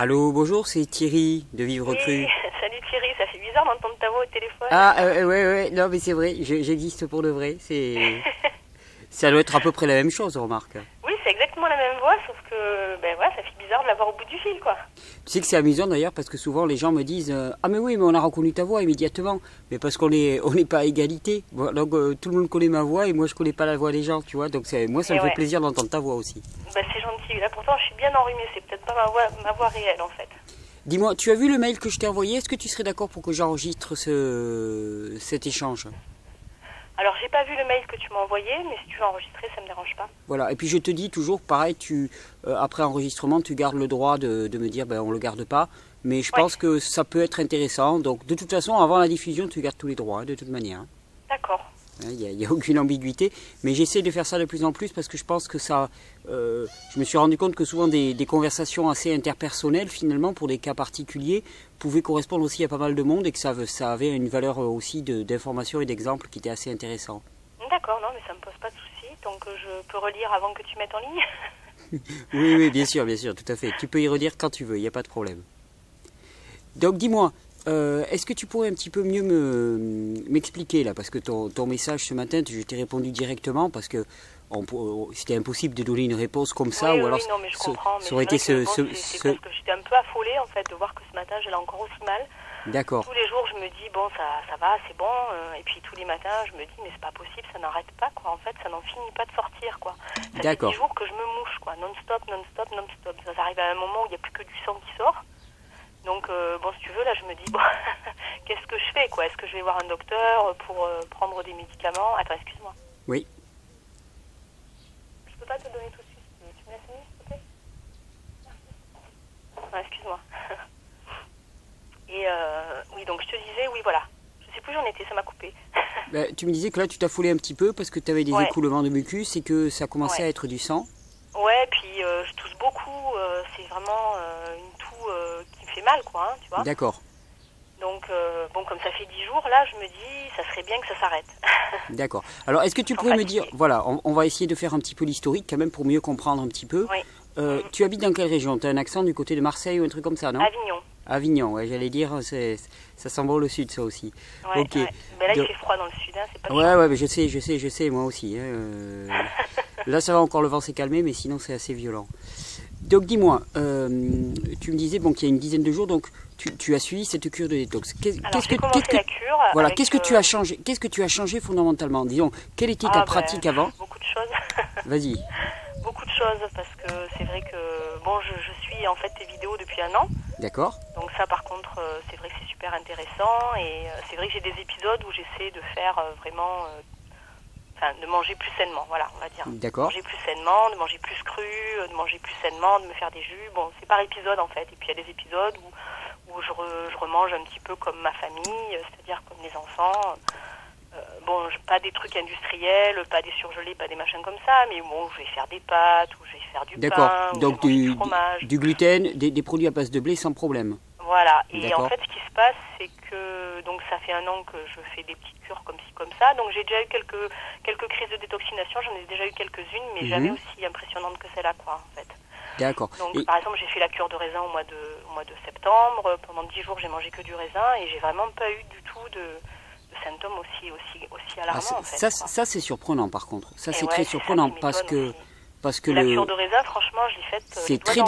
Allô, bonjour, c'est Thierry de Vivre Oui, Cru. salut Thierry, ça fait bizarre d'entendre ta voix au téléphone. Ouais, non mais c'est vrai, j'existe pour de vrai, ça doit être à peu près la même chose, remarque. Oui, c'est exactement la même voix, sauf que ben voilà, ça fait bizarre de l'avoir au bout du fil, quoi. Tu sais que c'est amusant d'ailleurs parce que souvent les gens me disent ah mais oui mais on a reconnu ta voix immédiatement, mais parce qu'on n'est pas à égalité. Bon, donc tout le monde connaît ma voix et moi je connais pas la voix des gens, tu vois, donc moi ça Et me fait ouais. plaisir d'entendre ta voix aussi. Ben c'est gentil, là pourtant je suis bien enrhumée, c'est peut-être pas ma voix réelle en fait. Dis-moi, tu as vu le mail que je t'ai envoyé, est-ce que tu serais d'accord pour que j'enregistre cet échange? Alors j'ai pas vu le mail que tu m'as envoyé, mais si tu veux enregistrer, ça me dérange pas. Voilà, et puis je te dis toujours, pareil, après enregistrement, tu gardes le droit de me dire, ben on le garde pas, mais je pense que ça peut être intéressant, donc de toute façon, avant la diffusion, tu gardes tous les droits, de toute manière. D'accord. Il n'y a aucune ambiguïté, mais j'essaie de faire ça de plus en plus parce que je pense que ça... je me suis rendu compte que souvent des conversations assez interpersonnelles, finalement, pour des cas particuliers, pouvaient correspondre aussi à pas mal de monde et que ça avait une valeur aussi d'information et d'exemple qui était assez intéressant. D'accord, non mais ça me pose pas de soucis, donc je peux relire avant que tu mettes en ligne. Oui, bien sûr, tout à fait. Tu peux y redire quand tu veux, il n'y a pas de problème. Donc dis-moi, est-ce que tu pourrais un petit peu mieux m'expliquer là, parce que ton message ce matin, je t'ai répondu directement parce que c'était impossible de donner une réponse comme ça, Oui, ou alors oui, non mais je comprends, mais ça aurait été c'est parce que j'étais un peu affolée en fait de voir que ce matin j'ai encore aussi mal. D'accord. Tous les jours je me dis bon ça va, c'est bon, et puis tous les matins je me dis mais c'est pas possible, ça n'arrête pas quoi, en fait ça n'en finit pas de sortir quoi. Ça fait 10 jours que je me mouche quoi, non-stop. Ça arrive à un moment où il n'y a plus que du sang qui sort. Donc bon si tu veux là je me dis bon qu'est-ce que je fais quoi, est-ce que je vais voir un docteur pour prendre des médicaments? Attends, excuse-moi. Oui. Je peux pas te donner tout de suite, tu me laisses une minute s'il te plaît? Ah, excuse-moi. Et oui donc je te disais oui voilà, je sais plus où j'en étais, ça m'a coupé. Ben, tu me disais que là tu t'affolais un petit peu parce que tu avais des écoulements de mucus et que ça commençait à être du sang. Ouais, puis je tousse beaucoup, c'est vraiment une toux qui me fait mal, quoi, hein, tu vois. D'accord. Donc, bon, comme ça fait 10 jours, là, je me dis, ça serait bien que ça s'arrête. D'accord. Alors, est-ce que tu pourrais me dire, voilà, on va essayer de faire un petit peu l'historique quand même pour mieux comprendre un petit peu. Oui. Tu habites dans quelle région? Tu as un accent du côté de Marseille ou un truc comme ça, non? Avignon. Avignon, ouais, j'allais dire, ça s'envole au sud, ça aussi. Ouais, ok. ouais. Ben là, il fait froid dans le sud, hein, c'est pas Ouais, mais je sais, moi aussi. Hein, là, ça va encore, le vent s'est calmé, mais sinon, c'est assez violent. Donc, dis-moi, tu me disais bon, qu'il y a une dizaine de jours, donc tu as suivi cette cure de détox. La cure. Voilà, qu'est-ce que tu as changé? Qu'est-ce que tu as changé fondamentalement? Disons, quelle était ta pratique avant? Beaucoup de choses. Vas-y. Beaucoup de choses, parce que c'est vrai que bon, je suis en fait tes vidéos depuis 1 an. D'accord. Donc ça, par contre, c'est vrai que c'est super intéressant, et c'est vrai que j'ai des épisodes où j'essaie de faire vraiment, de manger plus sainement, voilà, on va dire. D'accord. Manger plus sainement, de manger plus cru, de manger plus sainement, de me faire des jus. Bon, c'est par épisode en fait. Et puis il y a des épisodes où je remange un petit peu comme ma famille, c'est-à-dire comme les enfants. Bon, pas des trucs industriels, pas des surgelés, pas des machins comme ça, mais bon, je vais faire des pâtes, ou je vais faire du pain, ou donc du fromage. Du gluten, des produits à base de blé sans problème. Voilà, et en fait ce qui se passe c'est que donc ça fait 1 an que je fais des petites cures comme ci comme ça, donc j'ai déjà eu quelques crises de détoxination, j'en ai déjà eu quelques-unes, mais jamais aussi impressionnantes que celle-là quoi en fait. D'accord. Donc par exemple j'ai fait la cure de raisin au mois de septembre, pendant 10 jours j'ai mangé que du raisin et j'ai vraiment pas eu du tout de symptômes aussi alarmants en fait. Ça c'est surprenant par contre, ça c'est très surprenant parce que la cure de raisin, franchement, je l'ai faite c'est très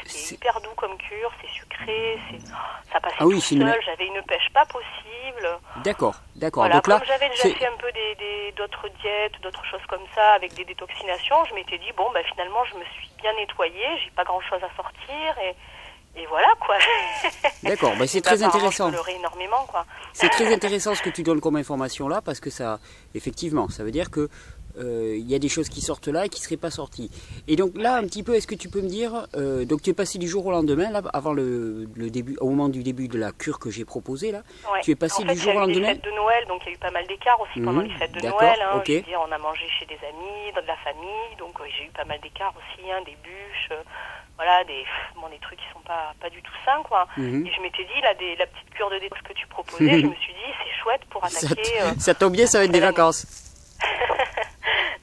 c'est hyper doux comme cure, c'est sucré, ça passait tout seul, j'avais une pêche pas possible. D'accord. Voilà, donc là, comme j'avais déjà fait un peu d'autres diètes, d'autres choses comme ça, avec des détoxinations, je m'étais dit, bon, finalement, je me suis bien nettoyée, j'ai pas grand-chose à sortir, et voilà, quoi. D'accord, c'est très intéressant. Je pleurais énormément, quoi. C'est très intéressant ce que tu donnes comme information là, parce que ça, effectivement, ça veut dire que il y a des choses qui sortent là et qui ne seraient pas sorties. Et donc là, un petit peu, est-ce que tu peux me dire, donc tu es passé du jour au lendemain, là, avant le début, au moment du début de la cure que j'ai proposée, là, tu es passé du jour au lendemain. Il y a eu les fêtes de Noël, donc il y a eu pas mal d'écarts aussi pendant les fêtes de Noël. Hein, je veux dire, on a mangé chez des amis, dans de la famille, donc j'ai eu pas mal d'écarts aussi, hein, des bûches, voilà, des trucs qui sont pas du tout sains, quoi. Et je m'étais dit, là, la petite cure de détox que tu proposais, je me suis dit, c'est chouette pour attaquer... ça tombe bien, ça va être des vacances.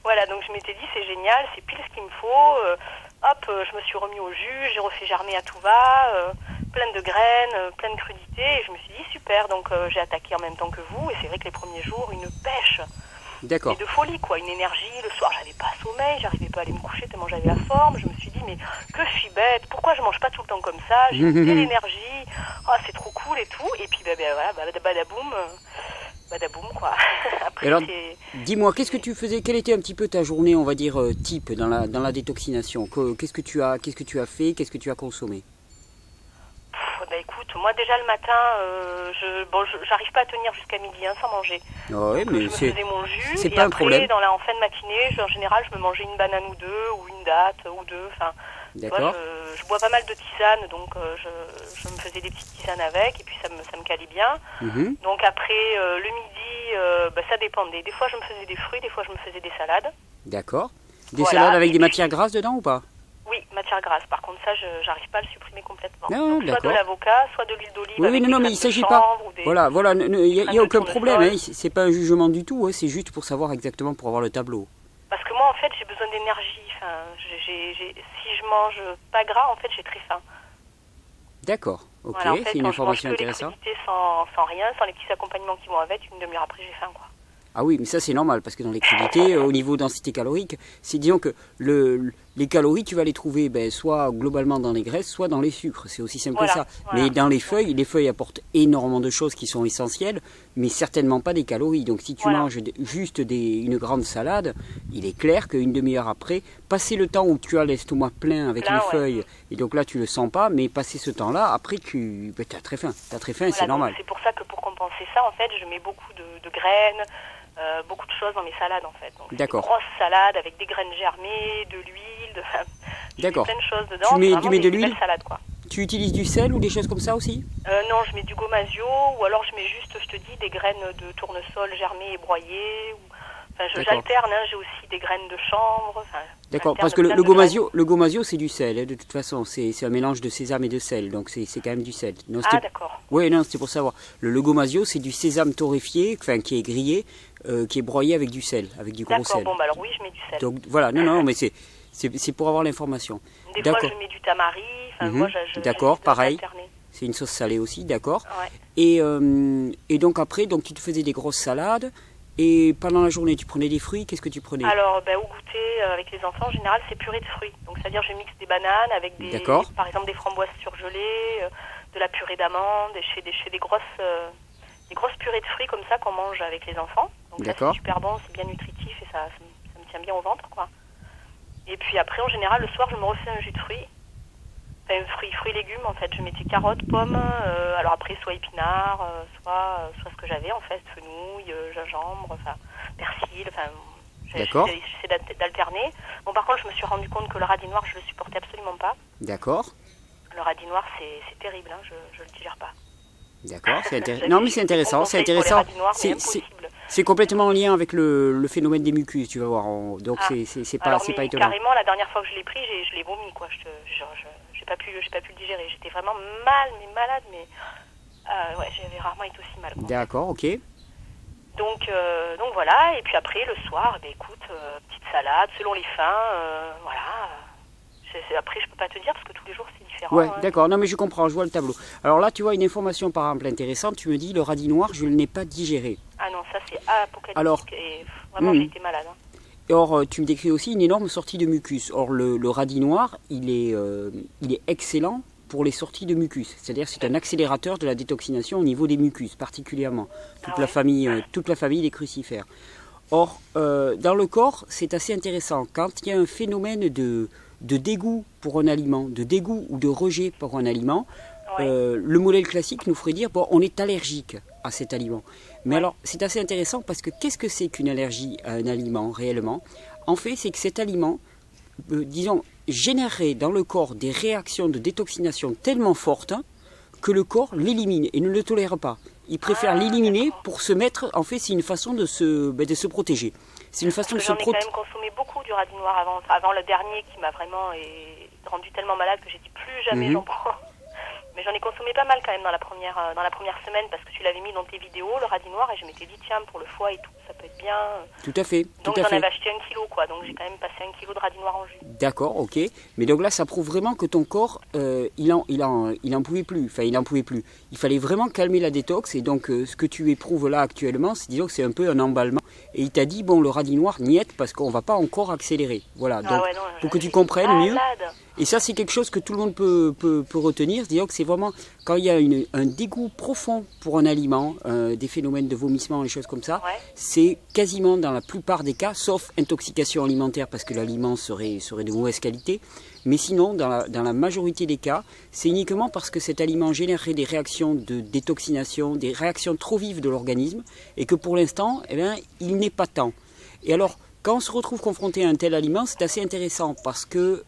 Voilà, donc je m'étais dit, c'est génial, c'est pile ce qu'il me faut. hop, je me suis remis au jus, j'ai refait germer à tout va, plein de graines, plein de crudités, et je me suis dit super, donc j'ai attaqué en même temps que vous, et c'est vrai que les premiers jours, une pêche, d'accord, et de folie quoi, une énergie, le soir j'avais pas sommeil, j'arrivais pas à aller me coucher tellement j'avais la forme, je me suis dit mais que je suis bête, pourquoi je mange pas tout le temps comme ça, j'ai de l'énergie, oh c'est trop cool et tout, et puis voilà, badaboum quoi. Après, alors, dis-moi, qu'est-ce que tu faisais, quelle était un petit peu ta journée, on va dire, type dans la détoxination? Qu'est-ce que tu as fait, qu'est-ce que tu as consommé? Bah écoute, moi déjà le matin, j'arrive pas à tenir jusqu'à midi sans manger. Oui, mais je me faisais mon jus, c'est et pas un après, problème. en fin de matinée, en général, je me mangeais une banane ou deux, ou une date ou deux, enfin... D'accord. Je bois pas mal de tisanes, donc je me faisais des petites tisanes avec, et puis ça me calait bien. Donc après, le midi, ça dépendait. Des fois, je me faisais des fruits, des fois, je me faisais des salades. D'accord. Des salades avec des matières grasses dedans ou pas? Oui, matière grasse. Par contre, ça, j'arrive pas à le supprimer complètement. Non, donc, soit de l'avocat, soit de l'huile d'olive. Oui, avec non, mais il s'agit pas. Voilà, il n'y a aucun problème. Hein, c'est pas un jugement du tout. Hein, c'est juste pour savoir exactement, pour avoir le tableau. Parce que moi, en fait, j'ai besoin d'énergie. Enfin, si je mange pas gras, en fait, j'ai très faim. D'accord, ok, voilà, en fait, c'est une information intéressante. Les crudités sans rien, sans les petits accompagnements qui vont avec, une demi-heure après, j'ai faim, quoi. Ah oui, mais ça c'est normal, parce que dans les crudités, au niveau densité calorique, c'est disons que les calories, tu vas les trouver soit globalement dans les graisses, soit dans les sucres. C'est aussi simple que ça. Mais dans les feuilles apportent énormément de choses qui sont essentielles, mais certainement pas des calories. Donc si tu manges juste une grande salade, il est clair qu'une demi-heure après, passer le temps où tu as l'estomac plein avec les feuilles, et donc là tu le sens pas, mais passer ce temps-là, après tu as très faim. Tu as très faim, c'est normal. C'est pour ça que pour compenser ça, en fait, je mets beaucoup de graines, beaucoup de choses dans mes salades, en fait. Donc, c'est des grosses salades avec des graines germées, de l'huile, d'accord. Plein de choses dedans. Tu mets de l'huile? Salade, quoi. Tu utilises du sel ou des choses comme ça aussi? Non, je mets du gomasio, ou alors je mets juste, je te dis, des graines de tournesol germées et broyées. Enfin, j'alterne, hein, j'ai aussi des graines de chanvre. Enfin, d'accord, parce que le gomasio c'est du sel, hein, de toute façon, c'est un mélange de sésame et de sel, donc c'est quand même du sel. Non, d'accord. Oui, non, c'est pour savoir. Le gomasio c'est du sésame torréfié, enfin qui est grillé, qui est broyé avec du sel, avec du gros sel. D'accord, bon, bah alors oui, je mets du sel. Donc voilà, non, mais c'est pour avoir l'information. Des fois je mets du tamari, enfin moi d'accord, pareil. C'est une sauce salée aussi, d'accord. Ouais. Et donc après, donc tu te faisais des grosses salades. Et pendant la journée, tu prenais des fruits, qu'est-ce que tu prenais? Alors, au goûter, avec les enfants, en général, c'est purée de fruits. Donc, c'est-à-dire, je mixe des bananes avec par exemple, des framboises surgelées, de la purée d'amandes, je fais des grosses purées de fruits comme ça qu'on mange avec les enfants. Donc, ça, c'est super bon, c'est bien nutritif et ça me tient bien au ventre, quoi. Et puis après, en général, le soir, je me refais un jus de fruits. Enfin, fruits et légumes, en fait. Je mettais carottes, pommes, alors après, soit épinards, soit ce que j'avais, en fait, fenouil, gingembre, enfin, persil, enfin, j'essaie d'alterner. Bon, par contre, je me suis rendu compte que le radis noir, je le supportais absolument pas. D'accord. Le radis noir, c'est terrible, hein, je le digère pas. D'accord, non mais c'est intéressant, c'est intéressant. C'est complètement en lien avec le phénomène des mucus, tu vas voir. Donc c'est pas étonnant. Carrément, la dernière fois que je l'ai pris, je l'ai vomi, quoi. J'ai pas pu le digérer. J'étais vraiment malade, mais j'avais rarement été aussi mal, quoi. D'accord, ok. Donc voilà, et puis après le soir, écoute, petite salade selon les faims, voilà. Après, je peux pas te dire parce que tous les jours c'est différent. Ouais, d'accord. Non, mais je comprends, je vois le tableau. Alors là, tu vois une information par exemple intéressante. Tu me dis le radis noir, je ne l'ai pas digéré. Ah non, ça c'est apocalyptique. Et vraiment, j'ai été malade. Hein. Or, tu me décris aussi une énorme sortie de mucus. Or, le radis noir, il est excellent pour les sorties de mucus. C'est-à-dire, c'est un accélérateur de la détoxination au niveau des mucus, particulièrement. Toute la famille des crucifères. Or, dans le corps, c'est assez intéressant. Quand il y a un phénomène de dégoût pour un aliment, de dégoût ou de rejet pour un aliment, le modèle classique nous ferait dire bon, on est allergique à cet aliment. Mais alors, c'est assez intéressant parce que qu'est-ce que c'est qu'une allergie à un aliment réellement? En fait, c'est que cet aliment, générerait dans le corps des réactions de détoxination tellement fortes que le corps l'élimine et ne le tolère pas. Il préfère l'éliminer pour se mettre, en fait, c'est une façon de se protéger. C'est une façon de se protéger. J'en ai quand même consommé beaucoup du radis noir avant le dernier qui m'a vraiment rendu tellement malade que j'ai dit plus jamais j'en prends. Mais j'en ai consommé pas mal quand même dans la première semaine parce que tu l'avais mis dans tes vidéos, le radis noir, et je m'étais dit tiens, pour le foie et tout, ça peut être bien. Tout à fait. Donc j'en avais acheté 1 kilo quoi, donc j'ai quand même passé 1 kilo de radis noir en jus. D'accord, ok. Mais donc là, ça prouve vraiment que ton corps, il en pouvait plus. Enfin, il n'en pouvait plus. Il fallait vraiment calmer la détox, et donc ce que tu éprouves là actuellement, disons que c'est un peu un emballement. Et il t'a dit, bon, le radis noir, niette, parce qu'on ne va pas encore accélérer. Voilà, donc pour que tu comprennes mieux. Et ça, c'est quelque chose que tout le monde peut retenir. C'est-à-dire que c'est vraiment, quand il y a un dégoût profond pour un aliment, des phénomènes de vomissement, des choses comme ça, c'est quasiment dans la plupart des cas, sauf intoxication alimentaire, parce que l'aliment serait de mauvaise qualité. Mais sinon, dans la majorité des cas, c'est uniquement parce que cet aliment générerait des réactions de détoxination, des réactions trop vives de l'organisme, et que pour l'instant, eh bien, il n'est pas temps. Et alors, quand on se retrouve confronté à un tel aliment, c'est assez intéressant parce que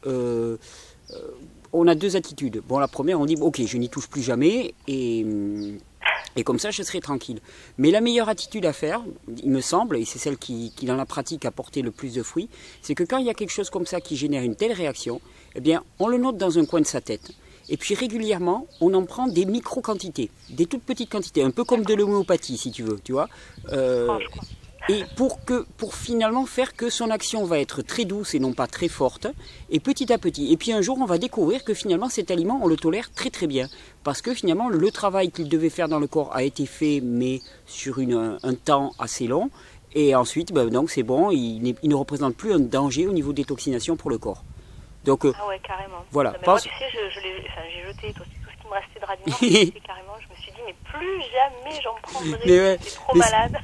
on a deux attitudes. Bon, la première, on dit ok, je n'y touche plus jamais et comme ça, je serai tranquille. Mais la meilleure attitude à faire, il me semble, et c'est celle qui dans la pratique a porté le plus de fruits, c'est que quand il y a quelque chose comme ça qui génère une telle réaction, eh bien, on le note dans un coin de sa tête. Et puis régulièrement, on en prend des micro-quantités, des toutes petites quantités, un peu comme de l'homéopathie, si tu veux, tu vois. Et pour finalement faire que son action va être très douce et non pas très forte, et petit à petit. Et puis un jour, on va découvrir que finalement, cet aliment, on le tolère très très bien. Parce que finalement, le travail qu'il devait faire dans le corps a été fait, mais sur un temps assez long. Et ensuite, donc c'est bon, il ne représente plus un danger au niveau de détoxination pour le corps. Donc, ah ouais, carrément. Voilà. Moi, tu sais, j'ai jeté tout ce qui me restait de radis noir, carrément. Je me suis dit, mais plus jamais j'en prendrai, c'est trop malade.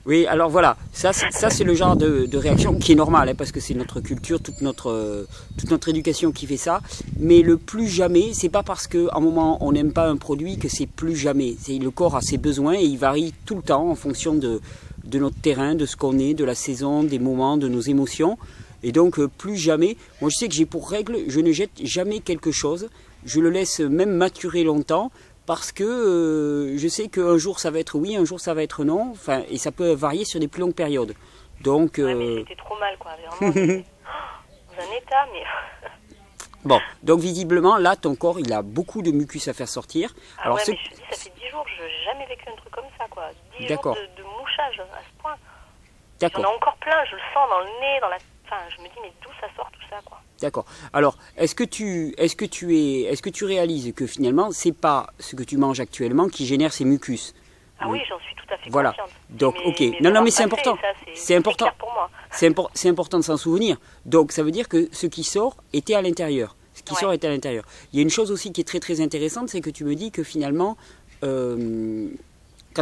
Oui, alors voilà, ça c'est le genre de réaction qui est normale, hein, parce que c'est notre culture, toute notre éducation qui fait ça. Mais le plus jamais, c'est pas parce qu'à un moment on n'aime pas un produit que c'est plus jamais. Le corps a ses besoins et il varie tout le temps en fonction de notre terrain, de ce qu'on est, de la saison, des moments, de nos émotions. Et donc plus jamais, moi je sais que j'ai pour règle, je ne jette jamais quelque chose, je le laisse même maturer longtemps. Parce que je sais qu'un jour ça va être oui, un jour ça va être non, enfin, et ça peut varier sur des plus longues périodes. Donc, ouais, mais c'était trop mal, quoi. Vraiment, dans un état, mais... Bon, donc visiblement, là, ton corps, il a beaucoup de mucus à faire sortir. Ah alors, ouais, mais je te dis, ça fait 10 jours, je n'ai jamais vécu un truc comme ça, quoi. 10 jours de mouchage à ce point. D'accord. J'en ai encore plein, je le sens dans le nez, dans la... Enfin, je me dis, mais d'où ça sort tout ça, quoi. D'accord. Alors, est-ce que tu réalises que finalement, c'est pas ce que tu manges actuellement qui génère ces mucus? Ah oui, j'en suis tout à fait voilà. consciente. Donc, ok. Non, mais c'est important. C'est important. Pour moi. C'est important de s'en souvenir. Donc, ça veut dire que ce qui sort était à l'intérieur. Ce qui sort était à l'intérieur. Il y a une chose aussi qui est très très intéressante, c'est que tu me dis que finalement, quand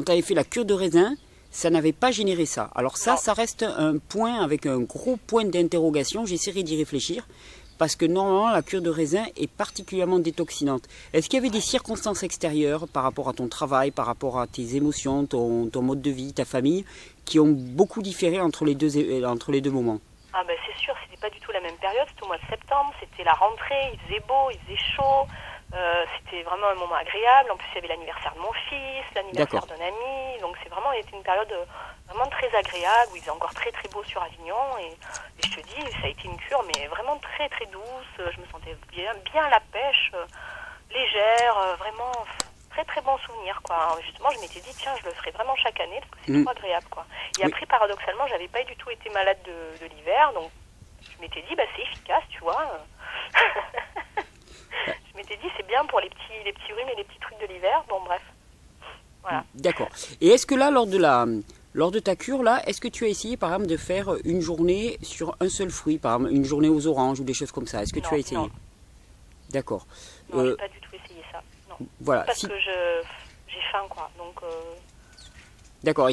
tu avais fait la cure de raisin, ça n'avait pas généré ça. Alors ça reste un point avec un gros point d'interrogation. J'essaierai d'y réfléchir. Parce que normalement, la cure de raisin est particulièrement détoxinante. Est-ce qu'il y avait des circonstances extérieures par rapport à ton travail, par rapport à tes émotions, ton mode de vie, ta famille, qui ont beaucoup différé entre les deux moments? Ah ben c'est sûr, c'était pas du tout la même période. C'était au mois de septembre, c'était la rentrée, il faisait beau, il faisait chaud. C'était vraiment un moment agréable. En plus, il y avait l'anniversaire de mon fils, l'anniversaire d'un ami. Donc, c'est vraiment été une période vraiment très agréable où il faisait encore très très beau sur Avignon. Et je te dis, ça a été une cure, mais vraiment très très douce. Je me sentais bien à la pêche, légère, vraiment très très bon souvenir, quoi. Alors, justement, je m'étais dit, tiens, je le ferai vraiment chaque année parce que c'est trop agréable, quoi. Et après, paradoxalement, j'avais pas du tout été malade de l'hiver. Donc, je m'étais dit, c'est efficace, tu vois. Je m'étais dit, c'est bien pour les petits rhumes et les petits trucs de l'hiver. Bon, bref. Voilà. D'accord. Et est-ce que là, lors de ta cure, là, est-ce que tu as essayé, par exemple, de faire une journée sur un seul fruit, par exemple, une journée aux oranges ou des choses comme ça? Est-ce que tu as essayé? Non. D'accord. Non, j'ai pas du tout essayé ça. Non. Voilà. Parce que j'ai faim, quoi. Donc. D'accord.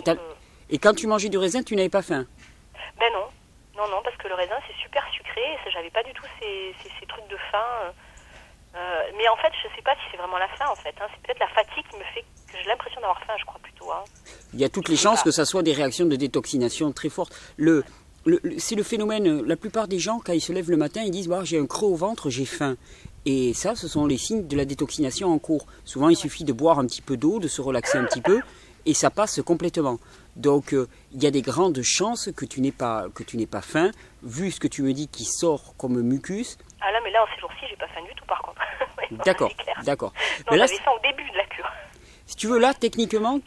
Et quand tu mangeais du raisin, tu n'avais pas faim? Ben non. Non, parce que le raisin, c'est super sucré. Et j'avais pas du tout ces trucs de faim. Mais en fait, je sais pas si c'est vraiment la faim, en fait. Hein. C'est peut-être la fatigue qui me fait que j'ai l'impression d'avoir faim, je crois plutôt. Hein. Il y a toutes les chances que ça soit des réactions de détoxination très fortes. C'est le phénomène, la plupart des gens, quand ils se lèvent le matin, ils disent j'ai un creux au ventre, j'ai faim. Et ça, ce sont les signes de la détoxination en cours. Souvent, il suffit de boire un petit peu d'eau, de se relaxer un petit peu, et ça passe complètement. Donc, il y a des grandes chances que tu n'aies pas faim, vu ce que tu me dis qui sort comme mucus. Ah là, mais là, en ces jours-ci, j'ai pas faim du tout, par contre. D'accord, d'accord. Non, j'avais ça au début de la cure. Si tu veux, là, techniquement,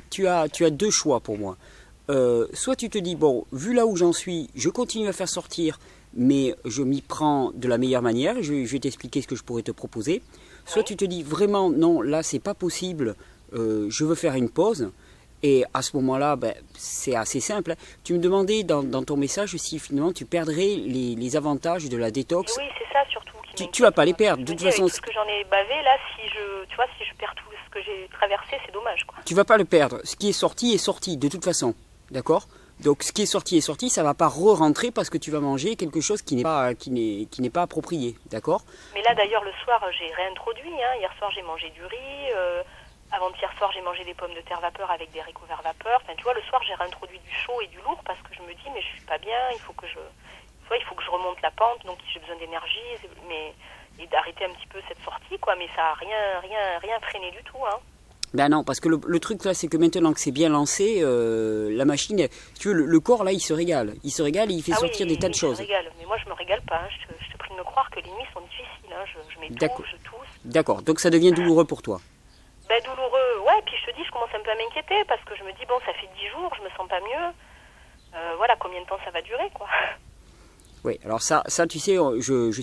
tu as deux choix pour moi. Soit tu te dis, bon, vu là où j'en suis, je continue à faire sortir, mais je m'y prends de la meilleure manière, je vais t'expliquer ce que je pourrais te proposer. Soit tu te dis, vraiment, non, là, c'est pas possible, je veux faire une pause. Et à ce moment-là, ben, c'est assez simple. Tu me demandais dans ton message si finalement tu perdrais les avantages de la détox. Et oui, c'est ça surtout. Tu vas pas les perdre. De toute façon, avec tout ce que j'en ai bavé, là, si je perds tout ce que j'ai traversé, c'est dommage, quoi. Tu vas pas le perdre. Ce qui est sorti, de toute façon. D'accord? Donc ce qui est sorti, ça va pas re-rentrer parce que tu vas manger quelque chose qui n'est pas approprié. D'accord? Mais là, d'ailleurs, le soir, j'ai réintroduit. Hein. Hier soir, j'ai mangé du riz. Avant-hier soir, j'ai mangé des pommes de terre vapeur avec des haricots verts vapeur. Enfin, tu vois, le soir, j'ai réintroduit du chaud et du lourd parce que je me dis, mais je suis pas bien, il faut que je remonte la pente, donc j'ai besoin d'énergie, et d'arrêter un petit peu cette sortie, quoi. Mais ça a rien freiné du tout, hein. Ben non, parce que le truc là, c'est que maintenant que c'est bien lancé, la machine, tu veux, le corps là, il se régale et il fait sortir des tas de choses. Il se régale, mais moi je me régale pas. Hein. Je te prie de me croire que les nuits sont difficiles. Hein. Je m'étouffe, je tousse. D'accord, donc ça devient douloureux pour toi. Ben douloureux, ouais. Puis je te dis, je commence un peu à m'inquiéter parce que je me dis bon, ça fait 10 jours, je me sens pas mieux. Voilà, combien de temps ça va durer, quoi. Oui, alors ça, tu sais,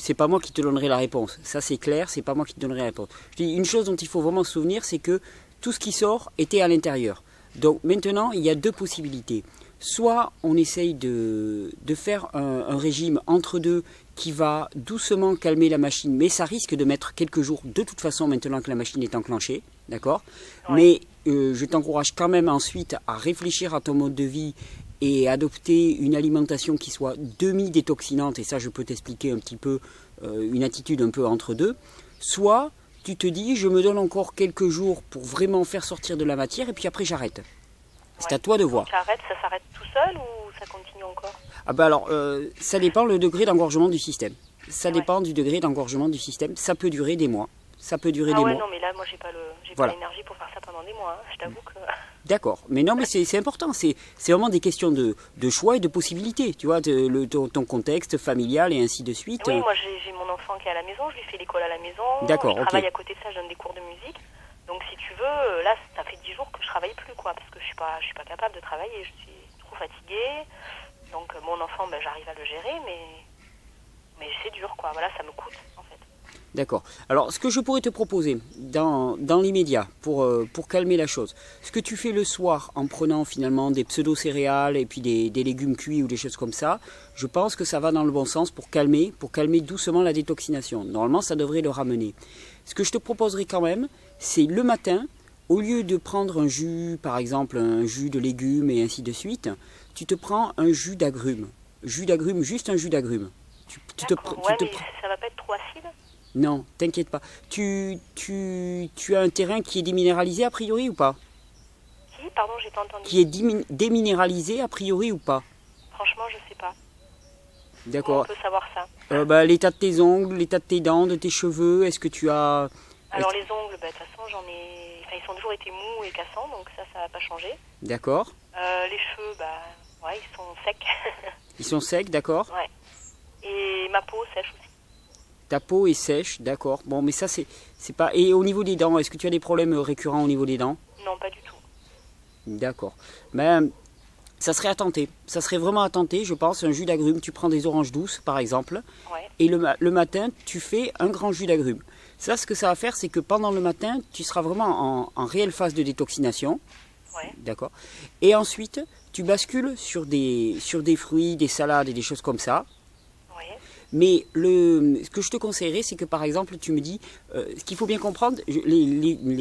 c'est pas moi qui te donnerai la réponse. Ça, c'est clair, c'est pas moi qui te donnerai la réponse. Je dis une chose dont il faut vraiment se souvenir, c'est que tout ce qui sort était à l'intérieur. Donc maintenant, il y a deux possibilités. Soit on essaye de faire un régime entre deux qui va doucement calmer la machine, mais ça risque de mettre quelques jours de toute façon maintenant que la machine est enclenchée, d'accord? Ouais. Mais je t'encourage quand même ensuite à réfléchir à ton mode de vie et adopter une alimentation qui soit demi-détoxinante, et ça je peux t'expliquer un petit peu une attitude un peu entre deux. Soit tu te dis, je me donne encore quelques jours pour vraiment faire sortir de la matière, et puis après j'arrête. C'est à toi de voir. Ça s'arrête tout seul ou ça continue encore? Ah bah alors, ça dépend le degré d'engorgement du système. Ça dépend du degré d'engorgement du système. Ça peut durer des mois. Ça peut durer des mois. Non, mais là, moi, j'ai pas l'énergie pour faire ça pendant des mois. Hein. Je t'avoue que... D'accord. Mais non, mais c'est important. C'est vraiment des questions de choix et de possibilités. Tu vois, ton contexte familial et ainsi de suite. Oui, moi, j'ai mon enfant qui est à la maison. Je lui fais l'école à la maison. D'accord, je travaille à côté de ça. Je donne des cours de musique. Donc, si tu veux, là, ça fait 10 jours que je travaille plus, quoi. Parce que je suis pas capable de travailler. Je suis trop fatiguée. Donc, mon enfant, ben, j'arrive à le gérer, mais c'est dur, quoi. Voilà, ça me coûte, en fait. D'accord. Alors, ce que je pourrais te proposer dans l'immédiat pour calmer la chose, ce que tu fais le soir en prenant finalement des pseudo-céréales et puis des légumes cuits ou des choses comme ça, je pense que ça va dans le bon sens pour calmer doucement la détoxination. Normalement, ça devrait le ramener. Ce que je te proposerai quand même, c'est le matin, au lieu de prendre un jus, par exemple un jus de légumes et ainsi de suite, tu te prends un jus d'agrumes. Juste un jus d'agrumes. Mais ça va pas être trop acide? Non, t'inquiète pas. Tu as un terrain qui est déminéralisé a priori ou pas? Qui? Pardon, j'ai pas entendu. Qui est déminéralisé a priori ou pas? Franchement, je sais pas. D'accord. Comment on peut savoir ça? L'état de tes ongles, l'état de tes dents, de tes cheveux, est-ce que tu as... Alors les ongles, de toute façon, ils ont toujours été mous et cassants, donc ça n'a pas changé. D'accord. Les cheveux, ils sont secs. Ils sont secs, d'accord. Ouais. Et ma peau sèche aussi. Ta peau est sèche, d'accord. Bon, mais ça, c'est pas... Et au niveau des dents, est-ce que tu as des problèmes récurrents au niveau des dents? Non, pas du tout. D'accord. Mais ça serait à tenter. Ça serait vraiment à tenter, je pense, un jus d'agrumes. Tu prends des oranges douces, par exemple. Ouais. Et le matin, tu fais un grand jus d'agrumes. Ça, ce que ça va faire, c'est que pendant le matin, tu seras vraiment en réelle phase de détoxination. Ouais. D'accord. Et ensuite, tu bascules sur des fruits, des salades et des choses comme ça. Mais ce que je te conseillerais, c'est que par exemple, tu me dis, ce qu'il faut bien comprendre, les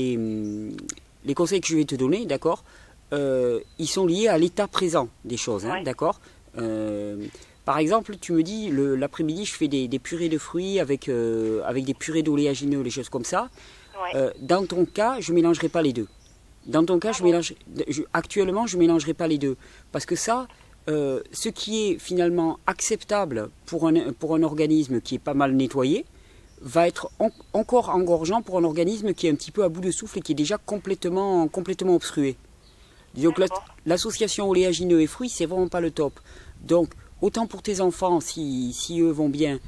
conseils que je vais te donner, d'accord, ils sont liés à l'état présent des choses, hein, d'accord. Par exemple, tu me dis, l'après-midi, je fais des purées de fruits avec des purées d'oléagineux, les choses comme ça. Ouais. Dans ton cas, je ne mélangerai pas les deux. Dans ton cas, actuellement, je ne mélangerai pas les deux. Parce que ça... ce qui est finalement acceptable pour un organisme qui est pas mal nettoyé, va être encore engorgeant pour un organisme qui est un petit peu à bout de souffle et qui est déjà complètement obstrué. Donc l'association oléagineux et fruits, c'est vraiment pas le top. Donc autant pour tes enfants, si eux vont bien,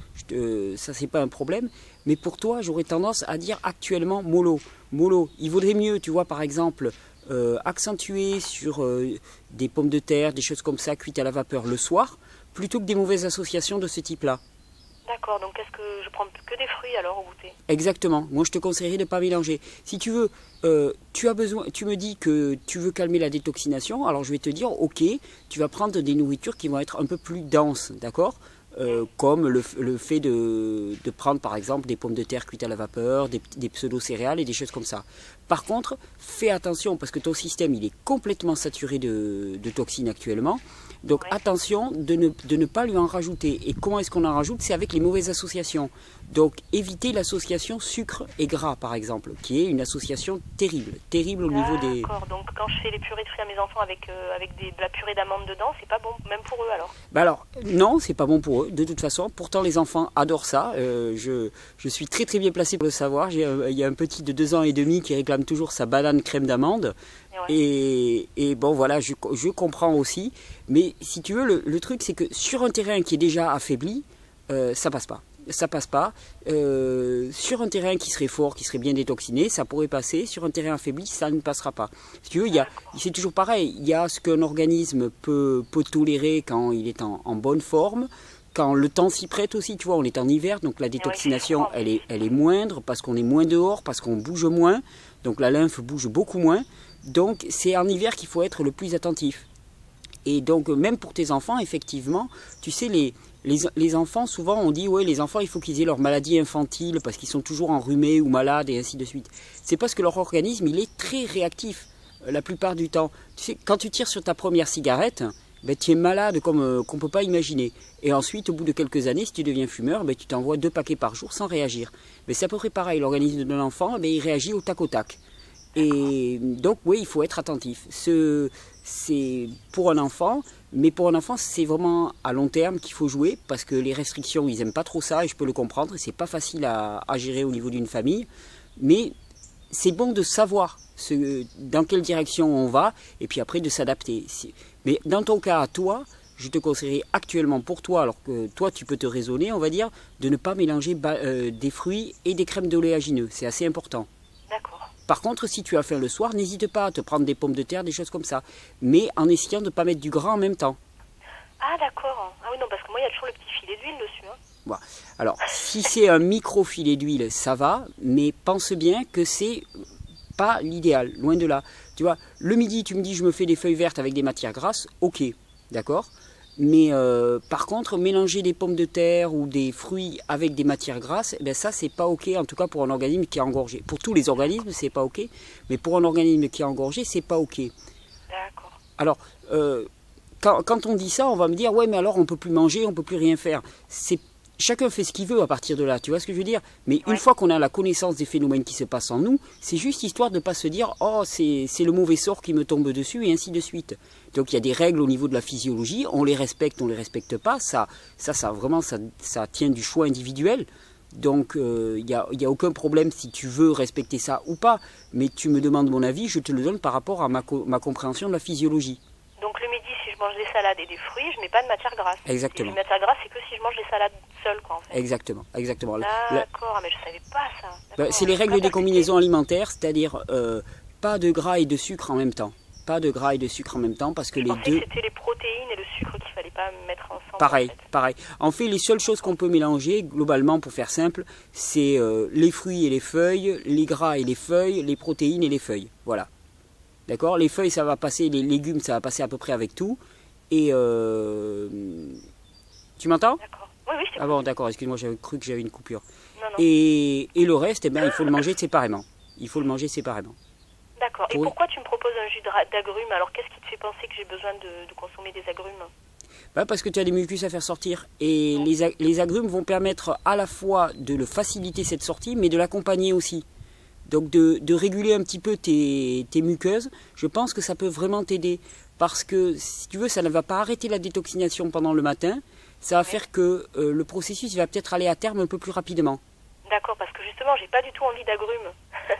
ça c'est pas un problème. Mais pour toi, j'aurais tendance à dire actuellement mollo. Mollo, il vaudrait mieux, tu vois, par exemple, accentuer sur des pommes de terre, des choses comme ça, cuites à la vapeur le soir, plutôt que des mauvaises associations de ce type-là. D'accord, donc est-ce que je prends que des fruits alors au goûter? Exactement, moi je te conseillerais de ne pas mélanger. Si tu veux, tu me dis que tu veux calmer la détoxination, alors je vais te dire, ok, tu vas prendre des nourritures qui vont être un peu plus denses, d'accord? Comme le fait de prendre par exemple des pommes de terre cuites à la vapeur, des pseudo-céréales et des choses comme ça. Par contre, fais attention parce que ton système il est complètement saturé de toxines actuellement. Donc attention de ne pas lui en rajouter. Et comment est-ce qu'on en rajoute? C'est avec les mauvaises associations. Donc évitez l'association sucre et gras par exemple, qui est une association terrible au niveau des... D'accord, donc quand je fais les purées de fruits à mes enfants avec de la purée d'amandes dedans, c'est pas bon même pour eux alors? Bah alors, non, c'est pas bon pour eux de toute façon. Pourtant les enfants adorent ça. Je suis très bien placé pour le savoir. Il y a un petit de 2 ans et demi qui réclame toujours sa banane crème d'amande. Et bon voilà, je comprends aussi. Mais si tu veux, le truc c'est que sur un terrain qui est déjà affaibli, ça passe pas. Ça passe pas. Sur un terrain qui serait fort, qui serait bien détoxiné, ça pourrait passer. Sur un terrain affaibli, ça ne passera pas. Si tu veux, c'est toujours pareil. Il y a ce qu'un organisme peut tolérer quand il est en bonne forme. Quand le temps s'y prête aussi, tu vois, on est en hiver, donc la détoxination, elle est moindre parce qu'on est moins dehors, parce qu'on bouge moins. Donc la lymphe bouge beaucoup moins. Donc c'est en hiver qu'il faut être le plus attentif. Et donc même pour tes enfants, effectivement, tu sais, les enfants, souvent on dit, ouais, les enfants, il faut qu'ils aient leur maladie infantile parce qu'ils sont toujours enrhumés ou malades et ainsi de suite. C'est parce que leur organisme, il est très réactif la plupart du temps. Tu sais, quand tu tires sur ta première cigarette, ben, tu es malade comme qu'on ne peut pas imaginer. Et ensuite, au bout de quelques années, si tu deviens fumeur, ben, tu t'envoies 2 paquets par jour sans réagir. Mais c'est à peu près pareil, l'organisme d'un enfant, ben, il réagit au tac au tac. Et donc, oui, il faut être attentif. C'est pour un enfant, mais pour un enfant, c'est vraiment à long terme qu'il faut jouer, parce que les restrictions, ils n'aiment pas trop ça, et je peux le comprendre, c'est pas facile à gérer au niveau d'une famille, mais c'est bon de savoir dans quelle direction on va, et puis après de s'adapter. Mais dans ton cas, à toi, je te conseillerais actuellement pour toi, alors que toi tu peux te raisonner, on va dire, de ne pas mélanger des fruits et des crèmes d'oléagineux, c'est assez important. D'accord. Par contre, si tu as faim le soir, n'hésite pas à te prendre des pommes de terre, des choses comme ça. Mais en essayant de ne pas mettre du gras en même temps. Ah d'accord. Ah oui, non, parce que moi, il y a toujours le petit filet d'huile dessus. Hein. Voilà. Alors, si c'est un micro-filet d'huile, ça va. Mais pense bien que c'est pas l'idéal, loin de là. Tu vois, le midi, tu me dis, je me fais des feuilles vertes avec des matières grasses. Ok, d'accord. Mais par contre, mélanger des pommes de terre ou des fruits avec des matières grasses, eh bien ça, c'est pas ok, en tout cas pour un organisme qui est engorgé. Pour tous les organismes, c'est pas ok, mais pour un organisme qui est engorgé, c'est pas ok. D'accord. Alors, quand on dit ça, on va me dire, ouais, mais alors on peut plus manger, on peut plus rien faire. Chacun fait ce qu'il veut à partir de là, tu vois ce que je veux dire? Mais une fois qu'on a la connaissance des phénomènes qui se passent en nous, c'est juste histoire de ne pas se dire « Oh, c'est le mauvais sort qui me tombe dessus » et ainsi de suite. Donc il y a des règles au niveau de la physiologie, on les respecte, on les respecte pas, ça tient du choix individuel. Donc il n'y a aucun problème si tu veux respecter ça ou pas, mais tu me demandes mon avis, je te le donne par rapport à ma compréhension de la physiologie. Donc le midi, si je mange des salades et des fruits, je ne mets pas de matière grasse. Exactement. Si je mets de matière grasse, c'est que si je mange des salades seules, quoi, en fait. Exactement. D'accord, mais je savais pas ça. C'est les règles des combinaisons alimentaires, c'est-à-dire pas de gras et de sucre en même temps. Pas de gras et de sucre en même temps, parce que je les pensais deux... que c'était les protéines et le sucre qu'il fallait pas mettre ensemble. Pareil. En fait, les seules choses qu'on peut mélanger, globalement, pour faire simple, c'est les fruits et les feuilles, les gras et les feuilles, les protéines et les feuilles. Voilà. D'accord? Les feuilles, ça va passer, les légumes, ça va passer à peu près avec tout. Et tu m'entends? D'accord. Oui, je t'écoute. Ah bon, d'accord, excuse-moi, j'avais cru que j'avais une coupure. Non. Et le reste, eh bien, il faut le manger séparément. D'accord. Et pourquoi tu me proposes un jus d'agrumes? Alors, qu'est-ce qui te fait penser que j'ai besoin de consommer des agrumes? Parce que tu as des mucus à faire sortir. Et les agrumes vont permettre à la fois de le faciliter cette sortie, mais de l'accompagner aussi. Donc de réguler un petit peu tes muqueuses, je pense que ça peut vraiment t'aider. Parce que, si tu veux, ça ne va pas arrêter la détoxination pendant le matin. Ça va faire que le processus va peut-être aller à terme un peu plus rapidement. D'accord, parce que justement, j'ai pas du tout envie d'agrumes.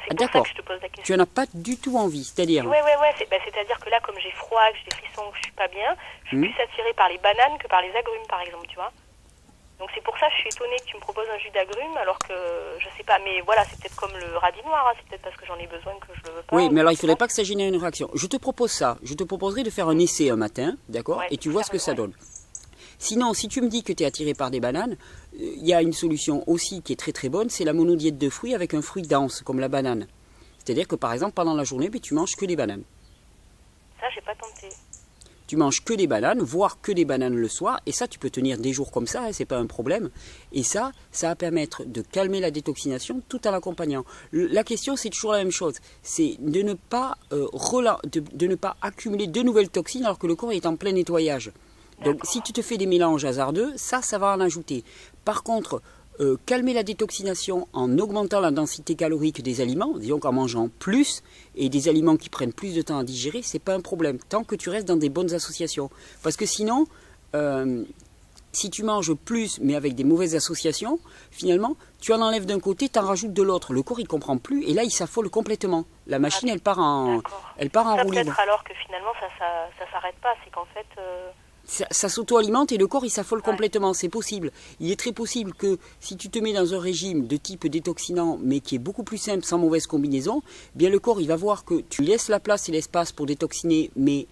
C'est pour ça que je te pose la question. Tu en as pas du tout envie, c'est-à-dire? Ouais. C'est-à-dire que là, comme j'ai froid, que j'ai des frissons, que je suis pas bien, je suis plus attirée par les bananes que par les agrumes, par exemple, tu vois. Donc c'est pour ça que je suis étonnée que tu me proposes un jus d'agrumes, alors que je sais pas, mais voilà, c'est peut-être comme le radis noir, hein, c'est peut-être parce que j'en ai besoin que je le veux pas. Oui, mais alors il faudrait pas que ça génère une réaction. Je te propose ça, je te proposerai de faire un essai un matin, d'accord, et tu vois ce que ça donne. Sinon, si tu me dis que tu es attiré par des bananes, il y a une solution aussi qui est très très bonne, c'est la monodiète de fruits avec un fruit dense, comme la banane. C'est-à-dire que par exemple, pendant la journée, tu manges que des bananes. Ça, j'ai pas tenté. Tu manges que des bananes, voire que des bananes le soir, et ça, tu peux tenir des jours comme ça, hein, c'est pas un problème. Et ça va permettre de calmer la détoxination tout en l'accompagnant. La question, c'est toujours la même chose, c'est de ne pas de ne pas accumuler de nouvelles toxines alors que le corps est en plein nettoyage. Donc, si tu te fais des mélanges hasardeux, ça va en ajouter. Par contre, calmer la détoxination en augmentant la densité calorique des aliments, disons qu'en mangeant plus, et des aliments qui prennent plus de temps à digérer, c'est pas un problème, tant que tu restes dans des bonnes associations. Parce que sinon, si tu manges plus, mais avec des mauvaises associations, finalement, tu en enlèves d'un côté, tu en rajoutes de l'autre. Le corps, il comprend plus, et là, il s'affole complètement. La machine, elle part en roue libre. Peut-être alors que finalement, ça s'arrête pas, c'est qu'en fait... Ça s'auto-alimente et le corps il s'affole complètement, c'est possible. Il est très possible que si tu te mets dans un régime de type détoxinant mais qui est beaucoup plus simple, sans mauvaise combinaison, bien le corps il va voir que tu laisses la place et l'espace pour détoxiner mais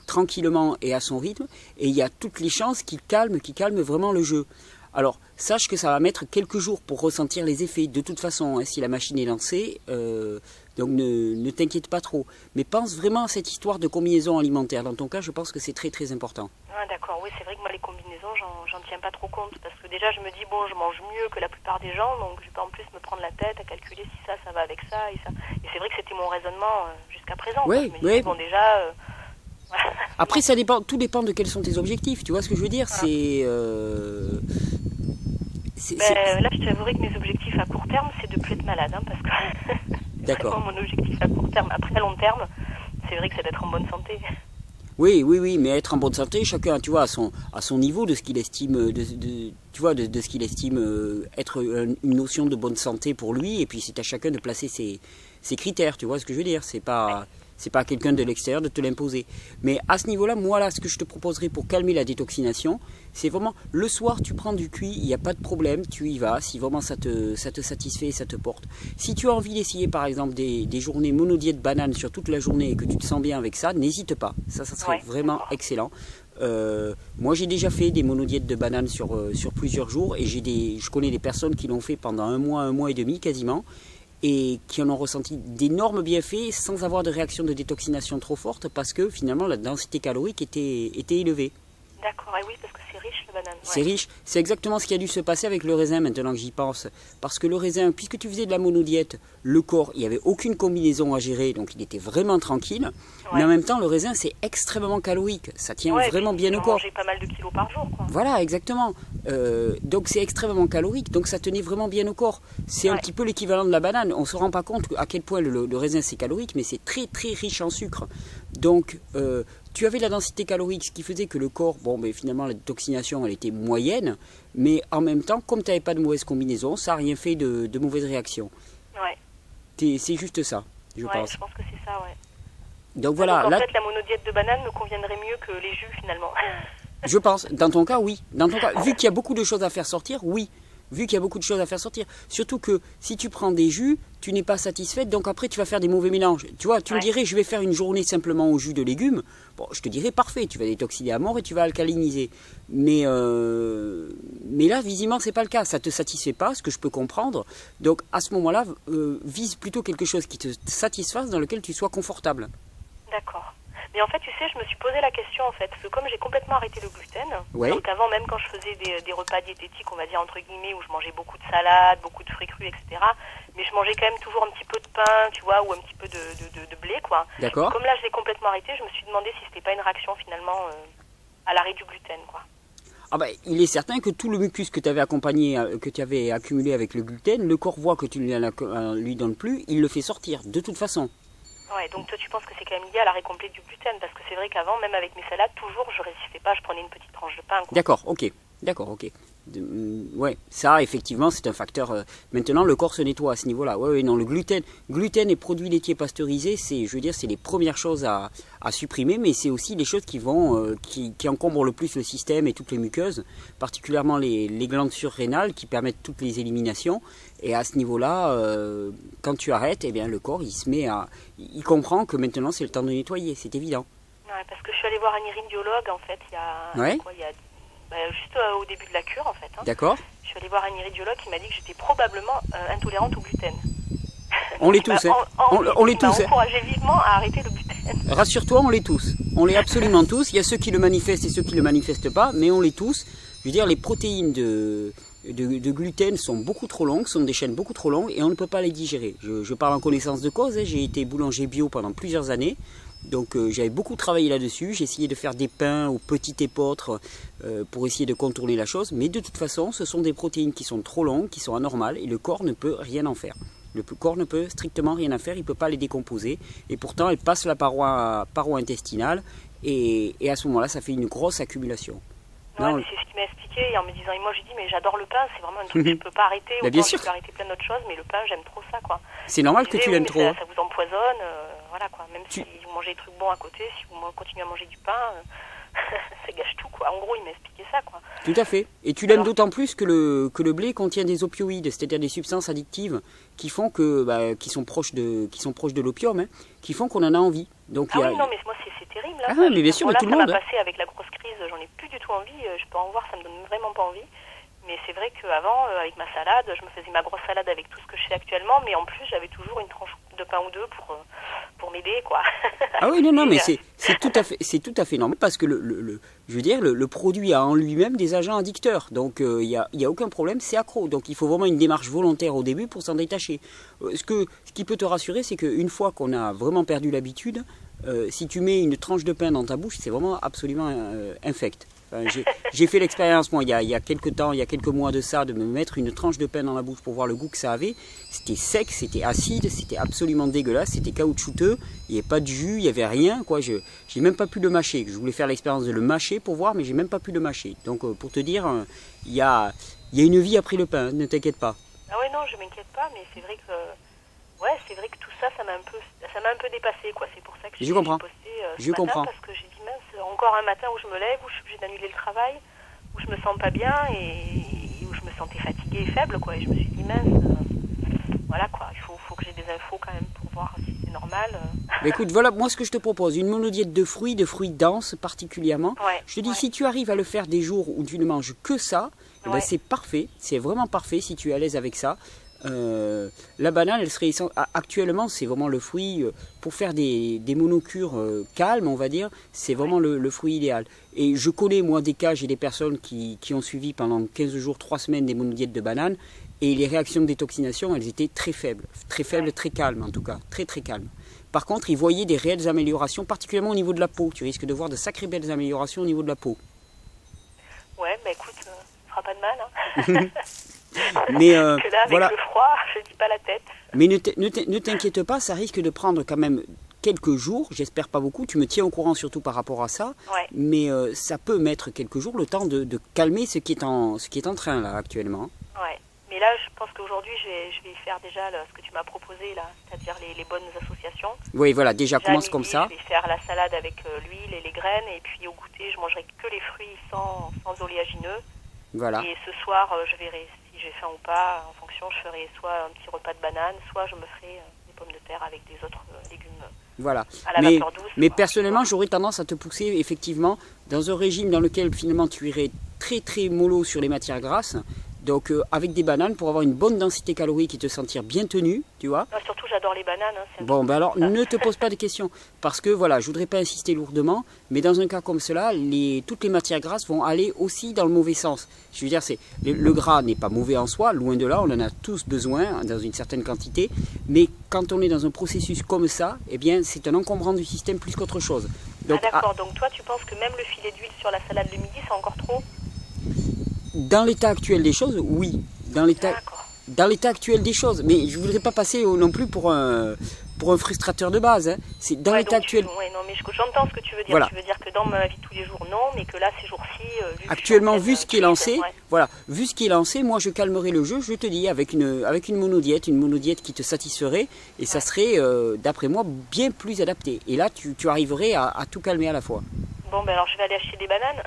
tranquillement et à son rythme, et il y a toutes les chances qu'il calme vraiment le jeu. Alors, sache que ça va mettre quelques jours pour ressentir les effets, de toute façon, hein, si la machine est lancée, donc ne t'inquiète pas trop. Mais pense vraiment à cette histoire de combinaison alimentaire. Dans ton cas, je pense que c'est très très important. Ah d'accord, oui, c'est vrai que moi les combinaisons, j'en tiens pas trop compte, parce que déjà je me dis, bon, je mange mieux que la plupart des gens, donc je vais pas en plus me prendre la tête à calculer si ça va avec ça et ça. Et c'est vrai que c'était mon raisonnement jusqu'à présent. Oui, je me disais, bon, déjà... Après, tout dépend de quels sont tes objectifs, tu vois ce que je veux dire. Là, je t'avouerai que mes objectifs à court terme, c'est de plus être malade, hein, parce que c'est vraiment mon objectif à court terme. Après, à long terme, c'est vrai que c'est d'être en bonne santé. Oui, mais être en bonne santé, chacun, tu vois, à son niveau de ce qu'il estime, de ce qu'il estime être une notion de bonne santé pour lui, et puis c'est à chacun de placer ses critères, tu vois ce que je veux dire. C'est pas à quelqu'un de l'extérieur de te l'imposer. Mais à ce niveau-là, moi là, ce que je te proposerais pour calmer la détoxination, c'est vraiment le soir, tu prends du cuit, il n'y a pas de problème, tu y vas, si vraiment ça te satisfait et ça te porte. Si tu as envie d'essayer par exemple des journées monodiète banane sur toute la journée et que tu te sens bien avec ça, n'hésite pas, ça serait vraiment excellent. Moi j'ai déjà fait des monodiètes de banane sur plusieurs jours, et je connais des personnes qui l'ont fait pendant un mois et demi quasiment, et qui en ont ressenti d'énormes bienfaits sans avoir de réaction de détoxination trop forte, parce que finalement la densité calorique était élevée. D'accord, oui, parce que c'est riche la banane. Ouais. C'est riche, c'est exactement ce qui a dû se passer avec le raisin maintenant que j'y pense. Parce que le raisin, puisque tu faisais de la monodiète, le corps, il n'y avait aucune combinaison à gérer, donc il était vraiment tranquille. Mais en même temps, le raisin, c'est extrêmement calorique, ça tient vraiment bien au corps. J'ai pas mal de kilos par jour, quoi. Voilà, exactement. Donc c'est extrêmement calorique, donc ça tenait vraiment bien au corps. C'est un petit peu l'équivalent de la banane. On ne se rend pas compte à quel point le raisin c'est calorique, mais c'est très très riche en sucre. Donc tu avais la densité calorique, ce qui faisait que le corps, finalement la détoxination elle était moyenne, mais en même temps, comme tu n'avais pas de mauvaise combinaison, ça n'a rien fait de mauvaise réaction. Ouais. C'est juste ça, je pense. Je pense que c'est ça, ouais. Donc voilà. Donc, en fait, la monodiète de banane me conviendrait mieux que les jus finalement. Je pense. Dans ton cas, oui. Dans ton cas, vu qu'il y a beaucoup de choses à faire sortir, oui. Vu qu'il y a beaucoup de choses à faire sortir. Surtout que si tu prends des jus, tu n'es pas satisfaite, donc après tu vas faire des mauvais mélanges. Tu vois, tu me dirais, je vais faire une journée simplement au jus de légumes. Bon, je te dirais, parfait, tu vas détoxiner à mort et tu vas alcaliniser. Mais là, visiblement, c'est pas le cas. Ça te satisfait pas, ce que je peux comprendre. Donc à ce moment-là, vise plutôt quelque chose qui te satisfasse, dans lequel tu sois confortable. D'accord. Mais en fait, tu sais, je me suis posé la question, en fait, parce que comme j'ai complètement arrêté le gluten, donc avant, même quand je faisais des repas diététiques, on va dire entre guillemets, où je mangeais beaucoup de salade, beaucoup de fruits crus, etc., mais je mangeais quand même toujours un petit peu de pain, tu vois, ou un petit peu de blé, quoi. D'accord. Comme là, je l'ai complètement arrêté, je me suis demandé si c'était pas une réaction, finalement, à l'arrêt du gluten, quoi. Ah ben, il est certain que tout le mucus que tu avais accumulé avec le gluten, le corps voit que tu ne lui donnes plus, il le fait sortir, de toute façon. Ouais, donc toi tu penses que c'est quand même lié à l'arrêt complet du gluten, parce que c'est vrai qu'avant, même avec mes salades, toujours je résistais pas, je prenais une petite tranche de pain, quoi. D'accord, ok. Ouais, ça effectivement c'est un facteur. Maintenant le corps se nettoie à ce niveau-là. Ouais, non, le gluten et produits laitiers pasteurisés, c'est, je veux dire, c'est les premières choses à supprimer, mais c'est aussi les choses qui vont, qui encombrent le plus le système et toutes les muqueuses, particulièrement les glandes surrénales qui permettent toutes les éliminations. Et à ce niveau-là, quand tu arrêtes, eh bien le corps il comprend que maintenant c'est le temps de nettoyer, c'est évident. Ouais, parce que je suis allée voir un iridiologue en fait juste au début de la cure en fait. D'accord. Je suis allée voir un iridiologue qui m'a dit que j'étais probablement intolérante au gluten. On l'est tous, on l'est tous. Il m'a encouragé vivement à arrêter le gluten. Rassure-toi, on l'est tous. On l'est absolument tous. Il y a ceux qui le manifestent et ceux qui ne le manifestent pas, mais on l'est tous. Je veux dire, les protéines de gluten sont beaucoup trop longues, sont des chaînes beaucoup trop longues et on ne peut pas les digérer. Je parle en connaissance de cause, j'ai été boulanger bio pendant plusieurs années. Donc j'avais beaucoup travaillé là-dessus, j'ai essayé de faire des pains au petit épeautre pour essayer de contourner la chose, mais de toute façon ce sont des protéines qui sont trop longues, qui sont anormales et le corps ne peut rien en faire. Le corps ne peut strictement rien en faire, il ne peut pas les décomposer et pourtant elles passent la paroi intestinale et à ce moment-là ça fait une grosse accumulation. Ouais, mais c'est ce qu'il m'a expliqué et en me disant, et moi j'ai dit mais j'adore le pain, c'est vraiment un truc que je peux pas arrêter, bien sûr. Je peux arrêter plein d'autres choses, mais le pain j'aime trop ça quoi. C'est normal que tu l'aimes trop. Ça vous empoisonne, voilà quoi, même si vous mangez des trucs bons à côté, si vous continuez à manger du pain, ça gâche tout quoi. En gros il m'a expliqué ça quoi. Tout à fait, et tu l'aimes d'autant plus que le blé contient des opioïdes, c'est-à-dire des substances addictives qui font que, qui sont proches de l'opium, hein, qui font qu'on en a envie. Donc, oui, non mais moi c'est terrible. Là, mais bien sûr, mais tout le monde. Ça m'a passé avec la grosse crise, j'en ai plus du tout envie, je peux en voir, ça me donne vraiment pas envie. Mais c'est vrai qu'avant, avec ma salade, je me faisais ma grosse salade avec tout ce que je fais actuellement, mais en plus j'avais toujours une tranche de pain ou deux pour m'aider, quoi. Ah oui, non, mais c'est tout à fait normal parce que je veux dire, le produit a en lui-même des agents addicteurs, donc il y a aucun problème, c'est accro. Donc il faut vraiment une démarche volontaire au début pour s'en détacher. Ce qui peut te rassurer, c'est qu'une fois qu'on a vraiment perdu l'habitude, si tu mets une tranche de pain dans ta bouche, c'est vraiment absolument infect. J'ai fait l'expérience, moi, il y a quelques mois de ça, de me mettre une tranche de pain dans la bouche pour voir le goût que ça avait. C'était sec, c'était acide, c'était absolument dégueulasse, c'était caoutchouteux, il n'y avait pas de jus, il n'y avait rien, quoi. J'ai même pas pu le mâcher. Je voulais faire l'expérience de le mâcher pour voir, mais j'ai même pas pu le mâcher. Donc, pour te dire, il y a une vie après le pain, ne t'inquiète pas. Ah ouais, non, je m'inquiète pas, mais c'est vrai que tout ça, ça m'a un peu dépassé, quoi. C'est pour ça que j'ai posté ce matin, parce que j'ai dit mince, encore un matin où je me lève, où je suis obligée d'annuler le travail, où je me sens pas bien et où je me sentais fatiguée et faible, quoi. Et je me suis dit mince, voilà quoi, il faut que j'ai des infos quand même pour voir si c'est normal. Mais écoute, voilà moi ce que je te propose, une monodiète de fruits denses particulièrement. Ouais, je te dis, si tu arrives à le faire des jours où tu ne manges que ça, ben c'est parfait, c'est vraiment parfait si tu es à l'aise avec ça. La banane, elle serait actuellement, c'est vraiment le fruit pour faire des monocures calmes, on va dire. C'est vraiment le fruit idéal. Et je connais moi des cas, j'ai des personnes qui ont suivi pendant 15 jours, 3 semaines des monodiètes de banane, et les réactions de détoxination, elles étaient très faibles, très calmes en tout cas, très calmes. Par contre, ils voyaient des réelles améliorations, particulièrement au niveau de la peau. Tu risques de voir de sacrées belles améliorations au niveau de la peau. Ouais, bah écoute, ça fera pas de mal. Hein. Mais là, avec voilà. le froid, je dis pas la tête. Mais ne t'inquiète pas, ça risque de prendre quand même quelques jours, j'espère pas beaucoup, tu me tiens au courant surtout par rapport à ça, mais ça peut mettre quelques jours le temps de calmer ce qui est en train là actuellement. Ouais, mais là je pense qu'aujourd'hui je vais faire déjà ce que tu m'as proposé là, c'est-à-dire les bonnes associations. Oui, voilà, déjà commence comme ça. Je vais faire la salade avec l'huile et les graines, et puis au goûter je mangerai que les fruits sans oléagineux. Voilà. Et ce soir je verrai si j'ai faim ou pas, en fonction je ferai soit un petit repas de banane, soit je me ferai des pommes de terre avec des autres légumes. Voilà. À la vapeur douce, mais personnellement, j'aurais tendance à te pousser effectivement dans un régime dans lequel finalement tu irais très mollo sur les matières grasses. Donc avec des bananes pour avoir une bonne densité calorique et te sentir bien tenu, tu vois. Non, surtout j'adore les bananes. Hein, bon, ben alors ne te pose pas de questions parce que voilà, je voudrais pas insister lourdement, mais dans un cas comme cela, toutes les matières grasses vont aller aussi dans le mauvais sens. Je veux dire, le gras n'est pas mauvais en soi, loin de là, on en a tous besoin dans une certaine quantité, mais quand on est dans un processus comme ça, eh bien c'est un encombrant du système plus qu'autre chose. Donc, d'accord, donc toi tu penses que même le filet d'huile sur la salade le midi c'est encore trop? Dans l'état actuel des choses, oui. Dans l'état actuel des choses. Mais je ne voudrais pas passer non plus pour un pour un frustrateur de base. Hein. C'est dans l'état actuel. Ouais, non, mais j'entends ce que tu veux dire. Voilà. Tu veux dire que dans ma vie de tous les jours, non, mais que là, ces jours-ci, actuellement, vu ce qui est lancé, voilà, vu ce qui est lancé, moi je calmerai le jeu. Je te dis avec une monodiète qui te satisferait, et ça serait, d'après moi, bien plus adapté. Et là, tu arriverais à tout calmer à la fois. Bon, ben alors je vais aller acheter des bananes.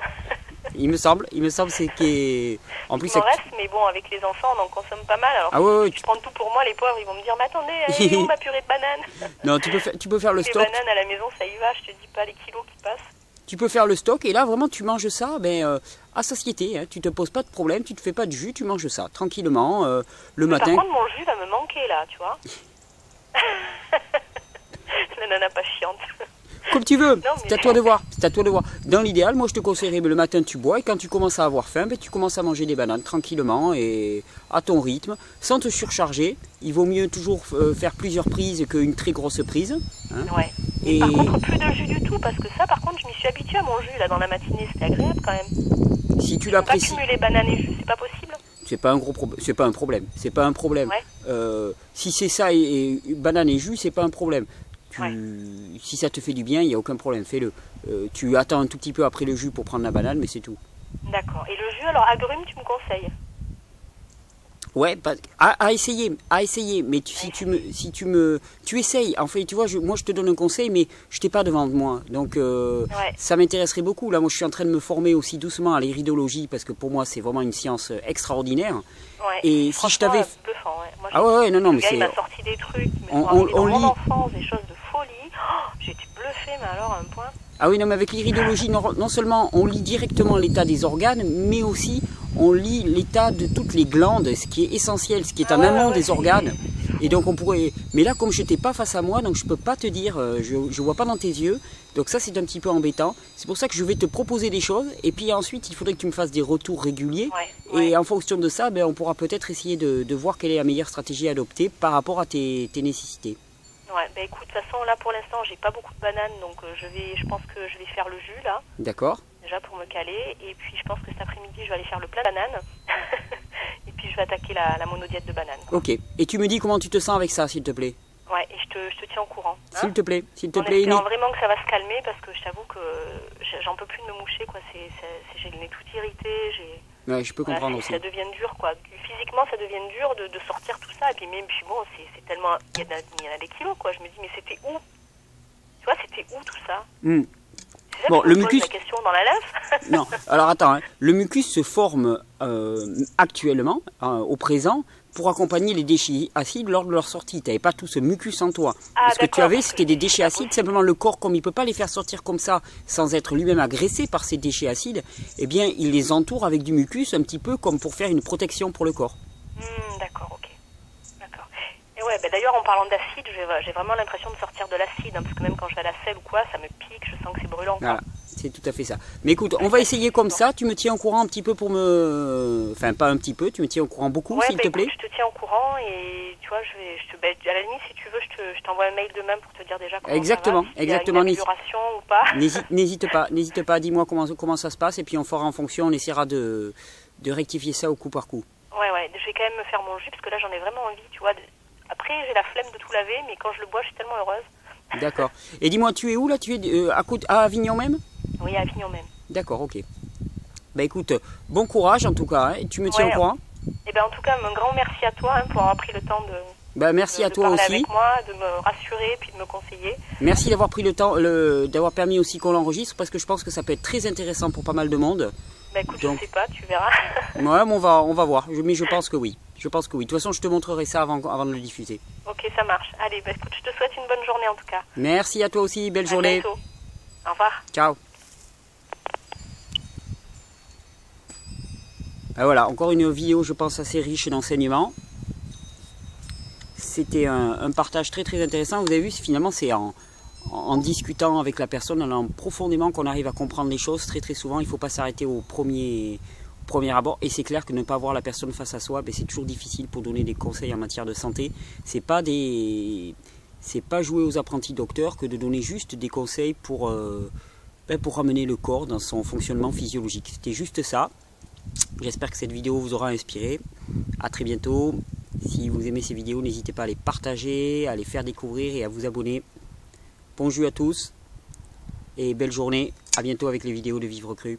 Il me semble, c'est qui en plus. Il m'en reste, mais bon, avec les enfants, on en consomme pas mal. Alors, si tu prends tout pour moi, les pauvres, ils vont me dire, mais attendez, elle est où ma purée de bananes? Non, tu peux faire le stock. Les bananes à la maison, ça y va, je te dis pas les kilos qui passent. Tu peux faire le stock, et là, vraiment, tu manges ça, à satiété. Hein. Tu te poses pas de problème, tu te fais pas de jus, tu manges ça, tranquillement, le matin. Par contre, mon jus va me manquer, là, tu vois. La nana pas chiante. Comme tu veux, c'est à toi de voir. Dans l'idéal, moi je te conseillerais le matin tu bois et quand tu commences à avoir faim, tu commences à manger des bananes tranquillement et à ton rythme, sans te surcharger. Il vaut mieux toujours faire plusieurs prises qu'une très grosse prise. Hein. Ouais. Et par contre, plus de jus du tout, parce que ça, par contre, je m'y suis habituée à mon jus là dans la matinée, c'était agréable quand même. Si tu l'apprécies. Pas cumuler bananes et jus, c'est pas possible. C'est pas un problème. C'est pas un problème. Ouais. Si c'est ça et banane et jus, c'est pas un problème. Si ça te fait du bien, il n'y a aucun problème, fais-le. Tu attends un tout petit peu après le jus pour prendre la banane, mais c'est tout. D'accord. Et le jus, alors agrumes, tu me conseilles? Ouais, à essayer. Mais tu essayes. En fait, tu vois, moi je te donne un conseil, mais je t'ai pas devant moi. Donc ça m'intéresserait beaucoup. Là, moi je suis en train de me former aussi doucement à l'iridologie, parce que pour moi c'est vraiment une science extraordinaire. Ouais. Et si je t'avais... bluffant, ouais. Moi, non, mais c'est... Il m'a sorti des trucs, mais dans mon enfance, des choses de folie. Oh, j'ai été bluffée, mais alors à un point. Ah oui, non, mais avec l'iridologie, non seulement on lit directement l'état des organes, mais aussi on lit l'état de toutes les glandes, ce qui est essentiel, ce qui est en amont des organes. Et donc on pourrait... Mais là, comme je n'étais pas face à moi, donc je peux pas te dire, je ne vois pas dans tes yeux, donc ça c'est un petit peu embêtant. C'est pour ça que je vais te proposer des choses, et puis ensuite il faudrait que tu me fasses des retours réguliers. Et en fonction de ça, on pourra peut-être essayer de voir quelle est la meilleure stratégie à adopter par rapport à tes nécessités. Ouais, écoute, de toute façon, là pour l'instant, j'ai pas beaucoup de bananes, donc je pense que je vais faire le jus là. D'accord. Déjà pour me caler, et puis je pense que cet après-midi, je vais aller faire le plat de bananes. Et puis je vais attaquer la monodiète de bananes. Ok. Et tu me dis comment tu te sens avec ça, s'il te plaît. Ouais, et je te tiens au courant. Hein, s'il te plaît. En espérant vraiment que ça va se calmer, parce que je t'avoue que j'en peux plus de me moucher, quoi. J'ai le nez tout irrité, Ouais, je peux comprendre aussi. Ça devient dur, quoi. Physiquement, ça devient dur de sortir tout ça. Et puis même, bon, c'est tellement... Il y en a des kilos, quoi. Je me dis, mais c'était où? Tu vois, c'était où tout ça? Bon, le mucus... la question dans la lymphe. Non, alors attends, hein. Le mucus se forme actuellement, au présent, pour accompagner les déchets acides lors de leur sortie. Tu n'avais pas tout ce mucus en toi. Ce que tu avais, c'était des déchets acides. Simplement, le corps, comme il ne peut pas les faire sortir comme ça, sans être lui-même agressé par ces déchets acides, eh bien, il les entoure avec du mucus, un petit peu comme pour faire une protection pour le corps. D'accord, ok. D'accord. Et ouais, d'ailleurs, en parlant d'acide, j'ai vraiment l'impression de sortir de l'acide, hein, parce que même quand je vais à la selle ou quoi, ça me pique, je sens que c'est brûlant. Voilà. C'est tout à fait ça. Mais écoute, on va essayer comme ça. Tu me tiens au courant un petit peu pour me... Enfin, pas un petit peu, tu me tiens au courant beaucoup, s'il te plaît. Je te tiens au courant et tu vois, à la limite, si tu veux, je t'envoie un mail demain pour te dire déjà comment ça va. Exactement. Il y a une amélioration ou pas. N'hésite pas, dis-moi comment ça se passe et puis on fera en fonction, on essaiera de rectifier ça au coup par coup. Ouais, je vais quand même me faire mon jus parce que là, j'en ai vraiment envie, tu vois. Après, j'ai la flemme de tout laver, mais quand je le bois, je suis tellement heureuse. D'accord. Et dis-moi, tu es où là? Tu es à Avignon même? Oui, à Avignon même. D'accord, ok. Bah écoute, bon courage en tout cas, hein, tu me tiens au courant. Et en tout cas, un grand merci à toi pour avoir pris le temps merci à toi parler aussi. Avec moi, de me rassurer puis de me conseiller. Merci d'avoir pris le temps, d'avoir permis aussi qu'on l'enregistre parce que je pense que ça peut être très intéressant pour pas mal de monde. Écoute, donc, je sais pas, tu verras. Ouais, mais on va voir, mais je pense que oui. De toute façon, je te montrerai ça avant de le diffuser. Ok, ça marche. Allez, écoute, je te souhaite une bonne journée en tout cas. Merci à toi aussi, belle journée. À bientôt. Au revoir. Ciao. Voilà, encore une vidéo, je pense, assez riche d'enseignements. C'était un partage très très intéressant. Vous avez vu, finalement, c'est en discutant avec la personne, en allant profondément qu'on arrive à comprendre les choses. Très très souvent, il ne faut pas s'arrêter au premier abord. Et c'est clair que ne pas voir la personne face à soi, c'est toujours difficile pour donner des conseils en matière de santé. C'est pas jouer aux apprentis docteurs que de donner juste des conseils pour ramener le corps dans son fonctionnement physiologique. C'était juste ça. J'espère que cette vidéo vous aura inspiré. A très bientôt. Si vous aimez ces vidéos, n'hésitez pas à les partager, à les faire découvrir et à vous abonner. Bon jus à tous et belle journée. À bientôt avec les vidéos de Vivre Cru.